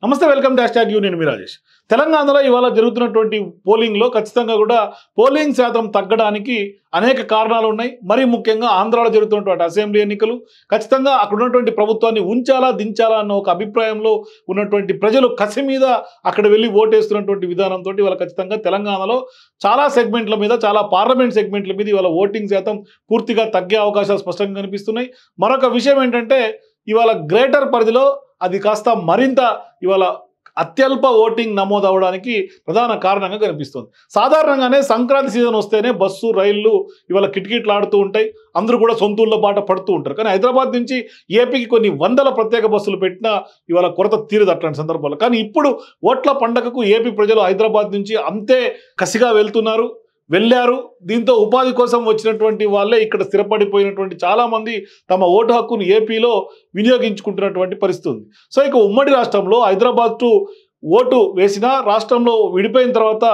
నమస్తే welcome to #you నేను మీ రాజేష్. తెలంగాణలో ఇవాళ జరుగుతున్నటువంటి పోలింగ్లో ఖచ్చితంగా కూడా పోలింగ్ శాతం తగ్గడానికి అనేక కారణాలు ఉన్నాయి. మరీ ముఖ్యంగా ఆంధ్రాలో జరుగుతున్నటువంటి అసెంబ్లీ ఎన్నికలు ఖచ్చితంగా అక్కడ ఉన్నటువంటి ప్రభుత్వాన్ని ఉంచాలా దించాలా అన్న ఒక అభిప్రాయంలో ఉన్నటువంటి ప్రజలు కసి మీద అక్కడ వెళ్ళి ఓటేస్తున్నటువంటి విధానంతో ఇవాళ ఖచ్చితంగా తెలంగాణలో చాలా సెగ్మెంట్ల మీద, చాలా పార్లమెంట్ సెగ్మెంట్ల మీద ఇవాళ ఓటింగ్ శాతం పూర్తిగా తగ్గే అవకాశాలు స్పష్టంగా కనిపిస్తున్నాయి. మరొక విషయం ఏంటంటే ఇవాళ గ్రేటర్ పరిధిలో అది కాస్త మరింత ఇవాళ అత్యల్ప ఓటింగ్ నమోదు అవడానికి ప్రధాన కారణంగా కనిపిస్తుంది. సాధారణంగానే సంక్రాంతి సీజన్ వస్తేనే బస్సు రైళ్లు ఇవాళ కిటకిటలాడుతూ ఉంటాయి. అందరూ కూడా సొంతూళ్ళ బాట పడుతూ ఉంటారు. కానీ హైదరాబాద్ నుంచి ఏపీకి కొన్ని వందల ప్రత్యేక బస్సులు పెట్టినా ఇవాళ కొరత తీరదు అట్లాంటి సందర్భాల్లో. కానీ ఇప్పుడు ఓట్ల పండగకు ఏపీ ప్రజలు హైదరాబాద్ నుంచి అంతే కసిగా వెళ్ళారు. దీంతో ఉపాధి కోసం వచ్చినటువంటి వాళ్ళే ఇక్కడ స్థిరపడిపోయినటువంటి చాలామంది తమ ఓటు హక్కును ఏపీలో వినియోగించుకుంటున్నటువంటి పరిస్థితి ఉంది. సో ఇక ఉమ్మడి రాష్ట్రంలో హైదరాబాద్ టు ఓటు వేసినా రాష్ట్రంలో విడిపోయిన తర్వాత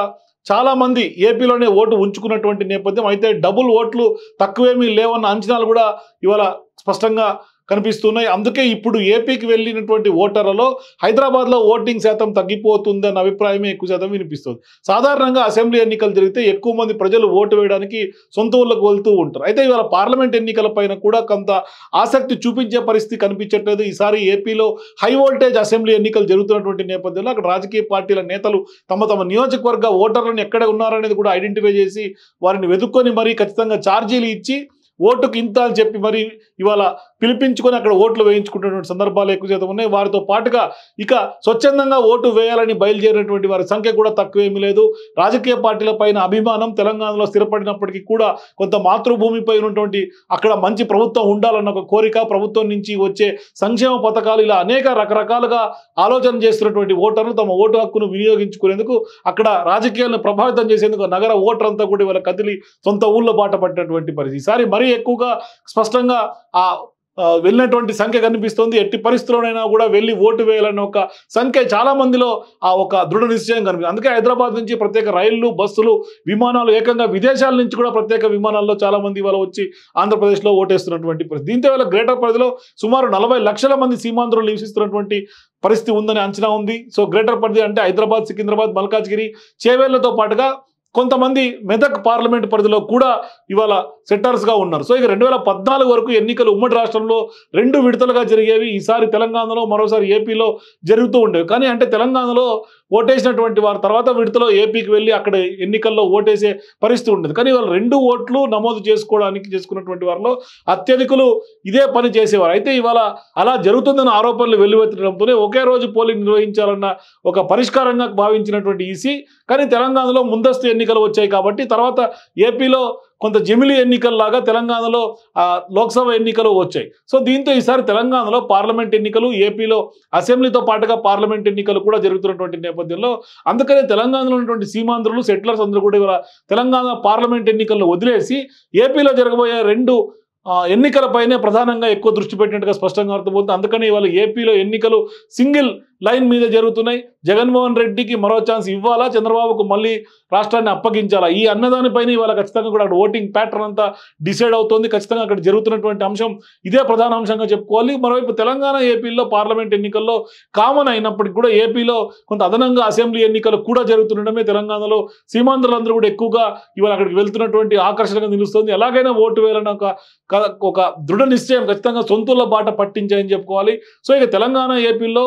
చాలామంది ఏపీలోనే ఓటు ఉంచుకున్నటువంటి నేపథ్యం. అయితే డబుల్ ఓట్లు తక్కువేమీ లేవన్న అంచనాలు కూడా ఇవాళ స్పష్టంగా కనిపిస్తున్నాయి. అందుకే ఇప్పుడు ఏపీకి వెళ్ళినటువంటి ఓటర్లలో హైదరాబాద్లో ఓటింగ్ శాతం తగ్గిపోతుందన్న అభిప్రాయమే ఎక్కువ శాతం వినిపిస్తుంది. సాధారణంగా అసెంబ్లీ ఎన్నికలు జరిగితే ఎక్కువ మంది ప్రజలు ఓటు వేయడానికి సొంత ఊళ్ళకు వెళ్తూ ఉంటారు. అయితే ఇవాళ పార్లమెంట్ ఎన్నికల పైన కూడా కొంత ఆసక్తి చూపించే పరిస్థితి కనిపించట్లేదు. ఈసారి ఏపీలో హై వోల్టేజ్ అసెంబ్లీ ఎన్నికలు జరుగుతున్నటువంటి నేపథ్యంలో అక్కడ రాజకీయ పార్టీల నేతలు తమ నియోజకవర్గ ఓటర్లను ఎక్కడ ఉన్నారనేది కూడా ఐడెంటిఫై చేసి వారిని వెతుక్కొని మరీ ఖచ్చితంగా ఛార్జీలు ఇచ్చి ఓటుకు ఇంత అని చెప్పి మరి ఇవాళ పిలిపించుకొని అక్కడ ఓట్లు వేయించుకుంటున్నటువంటి సందర్భాలు ఎక్కువ శాతం ఉన్నాయి. వారితో పాటుగా ఇక స్వచ్ఛందంగా ఓటు వేయాలని బయలుదేరినటువంటి వారి సంఖ్య కూడా తక్కువేమీ లేదు. రాజకీయ పార్టీల పైన అభిమానం తెలంగాణలో స్థిరపడినప్పటికీ కూడా కొంత మాతృభూమిపై ఉన్నటువంటి అక్కడ మంచి ప్రభుత్వం ఉండాలన్న ఒక కోరిక, ప్రభుత్వం నుంచి వచ్చే సంక్షేమ పథకాలు, ఇలా అనేక రకరకాలుగా ఆలోచన చేస్తున్నటువంటి ఓటర్లు తమ ఓటు హక్కును వినియోగించుకునేందుకు అక్కడ రాజకీయాలను ప్రభావితం చేసేందుకు నగర ఓటర్ అంతా కూడా ఇవాళ కదిలి సొంత ఊళ్ళో బాట పట్టినటువంటి పరిస్థితి. ఈసారి మరీ ఎక్కువగా స్పష్టంగా వెళ్ళినటువంటి సంఖ్య కనిపిస్తుంది. ఎట్టి పరిస్థితుల్లోనైనా కూడా వెళ్ళి ఓటు వేయాలన్న ఒక సంఖ్య చాలా మందిలో ఆ ఒక దృఢ నిశ్చయం కనిపిస్తుంది. అందుకే హైదరాబాద్ నుంచి ప్రత్యేక రైళ్లు, బస్సులు, విమానాలు, ఏకంగా విదేశాల నుంచి కూడా ప్రత్యేక విమానాల్లో చాలా మంది ఇవాళ వచ్చి ఆంధ్రప్రదేశ్లో ఓటేస్తున్నటువంటి పరిస్థితి. దీంతో ఇవాళ గ్రేటర్ పరిధిలో సుమారు 40 లక్షల మంది సీమాంధ్రులు నివసిస్తున్నటువంటి పరిస్థితి ఉందని అంచనా ఉంది. సో గ్రేటర్ పరిధి అంటే హైదరాబాద్, సికింద్రాబాద్, మల్కాజ్గిరి, చేవేళ్లతో పాటుగా కొంతమంది మెదక్ పార్లమెంట్ పరిధిలో కూడా ఇవాళ సెట్టర్స్గా ఉన్నారు. సో ఇక 2014 వరకు ఎన్నికలు ఉమ్మడి రాష్ట్రంలో 2 విడతలుగా జరిగేవి. ఈసారి తెలంగాణలో, మరోసారి ఏపీలో జరుగుతూ ఉండేవి. కానీ అంటే తెలంగాణలో ఓటేసినటువంటి వారు తర్వాత విడతలో ఏపీకి వెళ్ళి అక్కడ ఎన్నికల్లో ఓటేసే పరిస్థితి ఉండేది. కానీ ఇవాళ 2 ఓట్లు నమోదు చేసుకున్నటువంటి వారిలో అత్యధికులు ఇదే పని చేసేవారు. అయితే ఇవాళ అలా జరుగుతుందన్న ఆరోపణలు వెల్లువెత్తడంతోనే ఒకే రోజు పోలింగ్ నిర్వహించాలన్న ఒక పరిష్కారంగా భావించినటువంటి ఈసీ, కానీ తెలంగాణలో ముందస్తు ఎన్నికలు వచ్చాయి కాబట్టి తర్వాత ఏపీలో కొంత జమిలీ ఎన్నికల్లాగా తెలంగాణలో లోక్సభ ఎన్నికలు వచ్చాయి. సో దీంతో ఈసారి తెలంగాణలో పార్లమెంట్ ఎన్నికలు, ఏపీలో అసెంబ్లీతో పాటుగా పార్లమెంట్ ఎన్నికలు కూడా జరుగుతున్నటువంటి నేపథ్యంలో అందుకనే తెలంగాణలో ఉన్నటువంటి సీమాంధ్రులు, సెటిలర్స్ అందరూ కూడా ఇవాళ తెలంగాణ పార్లమెంట్ ఎన్నికలను వదిలేసి ఏపీలో జరగబోయే 2 ఎన్నికలపైనే ప్రధానంగా ఎక్కువ దృష్టి పెట్టినట్టుగా స్పష్టంగా అర్థమవుతుంది. అందుకని ఇవాళ ఏపీలో ఎన్నికలు సింగిల్ లైన్ మీద జరుగుతున్నాయి. జగన్మోహన్ రెడ్డికి మరో ఛాన్స్ ఇవ్వాలా, చంద్రబాబుకు మళ్ళీ రాష్ట్రాన్ని అప్పగించాలా, ఈ అన్నదానిపైన ఇవాళ ఖచ్చితంగా కూడా అక్కడ ఓటింగ్ ప్యాటర్న్ అంతా డిసైడ్ అవుతుంది. ఖచ్చితంగా అక్కడ జరుగుతున్నటువంటి అంశం ఇదే ప్రధాన అంశంగా చెప్పుకోవాలి. మరోవైపు తెలంగాణ, ఏపీలో పార్లమెంట్ ఎన్నికల్లో కామన్ అయినప్పటికీ కూడా ఏపీలో కొంత అదనంగా అసెంబ్లీ ఎన్నికలు కూడా జరుగుతుండడమే తెలంగాణలో సీమాంధ్రులందరూ కూడా ఎక్కువగా ఇవాళ అక్కడికి వెళ్తున్నటువంటి ఆకర్షణగా నిలుస్తుంది. ఎలాగైనా ఓటు వేయాలన్న ఒక దృఢ నిశ్చయం ఖచ్చితంగా సొంతూళ్ళ బాట పట్టించాయని చెప్పుకోవాలి. సో ఇక తెలంగాణ, ఏపీలో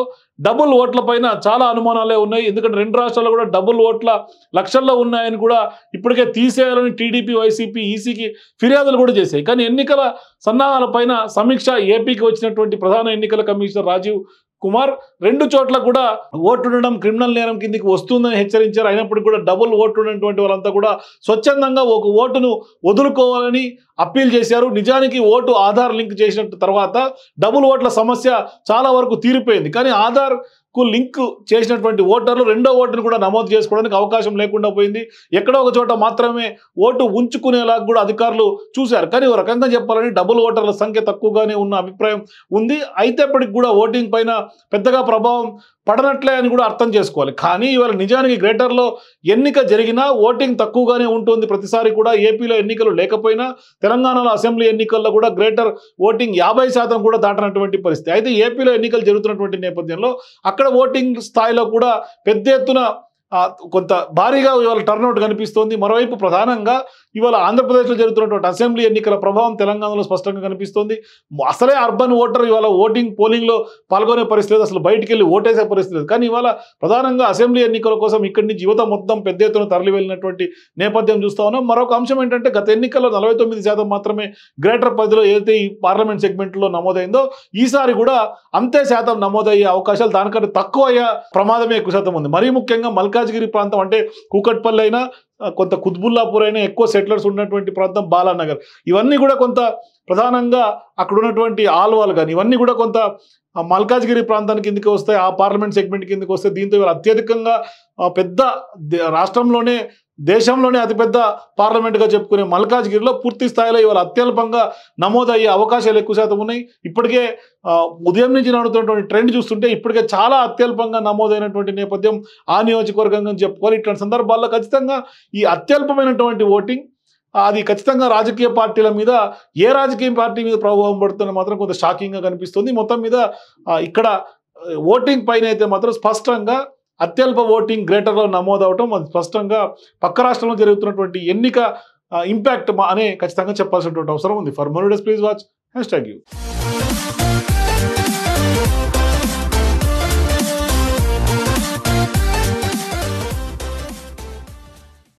డబుల్ ఓట్ల పైన చాలా అనుమానాలే ఉన్నాయి. ఎందుకంటే 2 రాష్ట్రాల్లో కూడా డబుల్ ఓట్ల లక్షల్లో ఉన్నాయని కూడా ఇప్పటికే తీసేయాలని టీడీపీ, వైసీపీ ఈసీకి ఫిర్యాదులు కూడా చేశాయి. కానీ ఎన్నికల సన్నాహాల పైన సమీక్ష ఏపీకి వచ్చినటువంటి ప్రధాన ఎన్నికల కమిషనర్ రాజీవ్ కుమార్ 2 చోట్ల కూడా ఓటు ఉండడం క్రిమినల్ నేరం కిందికి వస్తుందని హెచ్చరించారు. అయినప్పటికీ కూడా డబుల్ ఓటు ఉన్నటువంటి వాళ్ళంతా కూడా స్వచ్ఛందంగా ఒక ఓటును వదులుకోవాలని అప్పీల్ చేశారు. నిజానికి ఓటు ఆధార్ లింక్ చేసిన తర్వాత డబుల్ ఓట్ల సమస్య చాలా వరకు తీరిపోయింది. కానీ ఆధార్కు లింక్ చేసినటువంటి ఓటర్లు 2వ ఓటును కూడా నమోదు చేసుకోవడానికి అవకాశం లేకుండా పోయింది. ఎక్కడో ఒక చోట మాత్రమే ఓటు ఉంచుకునేలా కూడా అధికారులు చూశారు. కానీ ఒక రకంగా చెప్పాలని డబుల్ ఓటర్ల సంఖ్య తక్కువగానే ఉన్న అభిప్రాయం ఉంది. అయితేప్పటికి కూడా ఓటింగ్ పైన పెద్దగా ప్రభావం పడనట్లే అని కూడా అర్థం చేసుకోవాలి. కానీ ఇవాళ నిజానికి గ్రేటర్లో ఎన్నిక జరిగినా ఓటింగ్ తక్కువగానే ఉంటుంది. ప్రతిసారి కూడా ఏపీలో ఎన్నికలు లేకపోయినా తెలంగాణలో అసెంబ్లీ ఎన్నికల్లో కూడా గ్రేటర్ ఓటింగ్ 50% కూడా దాటనటువంటి పరిస్థితి. అయితే ఏపీలో ఎన్నికలు జరుగుతున్నటువంటి నేపథ్యంలో అక్కడ ఓటింగ్ స్థాయిలో కూడా పెద్ద ఎత్తున కొంత భారీగా ఇవాళ టర్నౌట్ కనిపిస్తోంది. మరోవైపు ప్రధానంగా ఇవాళ ఆంధ్రప్రదేశ్లో జరుగుతున్నటువంటి అసెంబ్లీ ఎన్నికల ప్రభావం తెలంగాణలో స్పష్టంగా కనిపిస్తోంది. అసలే అర్బన్ ఓటర్ ఇవాళ పోలింగ్లో పాల్గొనే పరిస్థితి లేదు, అసలు బయటికి వెళ్ళి ఓటేసే పరిస్థితి లేదు. కానీ ఇవాళ ప్రధానంగా అసెంబ్లీ ఎన్నికల కోసం ఇక్కడి నుంచి యువత మొత్తం పెద్ద ఎత్తున తరలి వెళ్ళినటువంటి నేపథ్యం చూస్తా ఉన్నాం. మరొక అంశం ఏంటంటే గత ఎన్నికల్లో 49% మాత్రమే గ్రేటర్ పరిధిలో ఏదైతే ఈ పార్లమెంట్ సెగ్మెంట్లో నమోదైందో ఈసారి కూడా అంతే శాతం నమోదయ్యే అవకాశాలు దానికంటే తక్కువ అయ్యే ప్రమాదమే ఎక్కువ శాతం ఉంది. మరీ ముఖ్యంగా మల్కాజ్గిరి ప్రాంతం అంటే కూకట్పల్లి అయినా కొంత కుత్బుల్లాపూర్ అయినా ఎక్కువ సెటిలర్స్ ఉన్నటువంటి ప్రాంతం బాలానగర్, ఇవన్నీ కూడా కొంత ప్రధానంగా అక్కడ ఉన్నటువంటి ఆల్వాలు కానీ ఇవన్నీ కూడా కొంత మల్కాజ్గిరి ప్రాంతానికి కిందకి వస్తాయి, ఆ పార్లమెంట్ సెగ్మెంట్ కిందకి వస్తాయి. దీంతో ఇవాళ అత్యధికంగా పెద్ద రాష్ట్రంలోనే దేశంలోనే అతిపెద్ద పార్లమెంట్గా చెప్పుకునే మల్కాజ్గిరిలో పూర్తి స్థాయిలో ఇవాళ అత్యల్పంగా నమోదయ్యే అవకాశాలు ఎక్కువ శాతం ఉన్నాయి. ఇప్పటికే ఉదయం నుంచి నడుతున్నటువంటి ట్రెండ్ చూస్తుంటే ఇప్పటికే చాలా అత్యల్పంగా నమోదైనటువంటి నేపథ్యం ఆ నియోజకవర్గంగా చెప్పుకోవాలి. ఇట్లాంటి సందర్భాల్లో ఖచ్చితంగా ఈ అత్యల్పమైనటువంటి ఓటింగ్ అది ఖచ్చితంగా రాజకీయ పార్టీల మీద ఏ రాజకీయ పార్టీ మీద ప్రభావం పడుతున్న మాత్రం కొంత షాకింగ్గా కనిపిస్తుంది. మొత్తం మీద ఇక్కడ ఓటింగ్ పైన అయితే మాత్రం స్పష్టంగా అత్యల్ప ఓటింగ్ గ్రేటర్లో నమోదవటం అది స్పష్టంగా పక్క రాష్ట్రంలో జరుగుతున్నటువంటి ఎన్నిక ఇంపాక్ట్ అనే ఖచ్చితంగా చెప్పాల్సినటువంటి అవసరం ఉంది. For more days please watch #you.